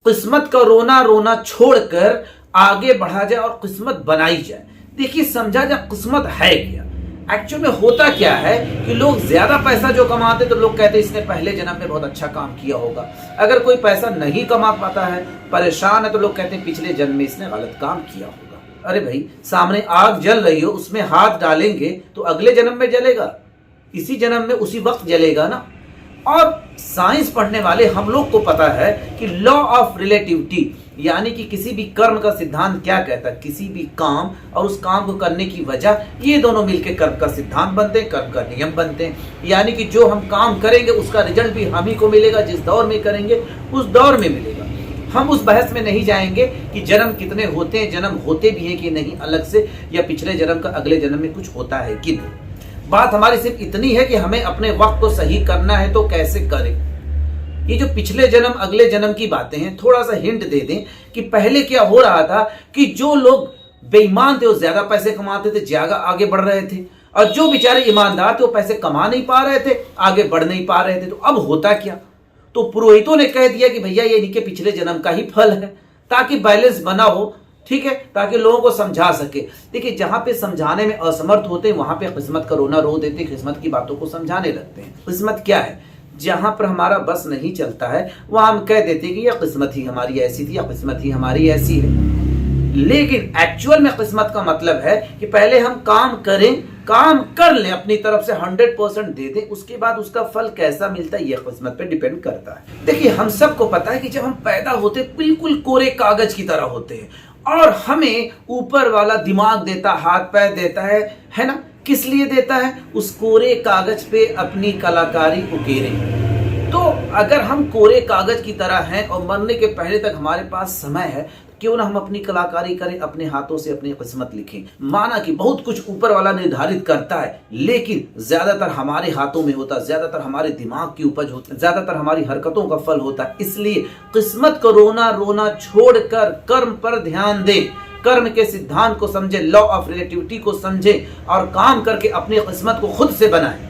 किस्मत का रोना रोना छोड़कर आगे बढ़ा जाए और किस्मत बनाई जाए। देखिए, समझा जाए किस्मत है क्या। एक्चुअल में होता क्या है कि लोग ज्यादा पैसा जो कमाते तो लोग कहते हैं इसने पहले जन्म में बहुत अच्छा काम किया होगा। अगर कोई पैसा नहीं कमा पाता है, परेशान है, तो लोग कहते हैं पिछले जन्म में इसने गलत काम किया होगा। अरे भाई, सामने आग जल रही हो, उसमें हाथ डालेंगे तो अगले जन्म में जलेगा, इसी जन्म में उसी वक्त जलेगा ना। और साइंस पढ़ने वाले हम लोग को पता है कि लॉ ऑफ रिलेटिविटी यानी कि किसी भी कर्म का सिद्धांत क्या कहता है, किसी भी काम और उस काम को करने की वजह, ये दोनों मिलकर कर्म का सिद्धांत बनते हैं, कर्म का नियम बनते हैं। यानी कि जो हम काम करेंगे उसका रिजल्ट भी हम ही को मिलेगा, जिस दौर में करेंगे उस दौर में मिलेगा। हम उस बहस में नहीं जाएंगे कि जन्म कितने होते हैं, जन्म होते भी हैं कि नहीं अलग से, या पिछले जन्म का अगले जन्म में कुछ होता है कि नहीं। बात हमारी सिर्फ इतनी है कि हमें अपने वक्त को सही करना है तो कैसे करें। ये जो पिछले जन्म अगले जन्म की बातें हैं, थोड़ा सा हिंट दे दें कि पहले क्या हो रहा था कि जो लोग बेईमान थे वो ज्यादा पैसे कमाते थे, ज्यादा आगे बढ़ रहे थे, और जो बेचारे ईमानदार थे वो पैसे कमा नहीं पा रहे थे, आगे बढ़ नहीं पा रहे थे। तो अब होता क्या, तो पुरोहितों ने कह दिया कि भैया ये इनके पिछले जन्म का ही फल है, ताकि बैलेंस बना हो, ठीक है, ताकि लोगों को समझा सके। देखिए, जहां पे समझाने में असमर्थ होते हैं वहां पे किस्मत का रोना रो देते, किस्मत की बातों को समझाने लगते हैं। किस्मत क्या है, जहां पर हमारा बस नहीं चलता है वहां हम कह देते हैं कि यह किस्मत ही हमारी ऐसी थी या किस्मत ही हमारी ऐसी है। लेकिन एक्चुअल में किस्मत का मतलब है कि पहले हम काम करें, काम कर लें, अपनी तरफ से 100% दे दें, उसके बाद उसका फल कैसा मिलता है यह किस्मत पे डिपेंड करता है। देखिए, हम सबको पता है कि जब हम पैदा होते बिल्कुल कोरे कागज की तरह होते हैं, और हमें ऊपर वाला दिमाग देता, हाथ पैर देता है ना। किस लिए देता है, उस कोरे कागज पे अपनी कलाकारी उकेरे। तो अगर हम कोरे कागज की तरह हैं और मरने के पहले तक हमारे पास समय है, क्यों ना हम अपनी कलाकारी करें, अपने हाथों से अपनी किस्मत लिखें। माना कि बहुत कुछ ऊपर वाला निर्धारित करता है, लेकिन ज्यादातर हमारे हाथों में होता है, ज्यादातर हमारे दिमाग की उपज होती है, ज्यादातर हमारी हरकतों का फल होता है। इसलिए किस्मत को रोना रोना छोड़कर कर्म पर ध्यान दें, कर्म के सिद्धांत को समझे, लॉ ऑफ रिलेटिविटी को समझे और काम करके अपनी किस्मत को खुद से बनाएं।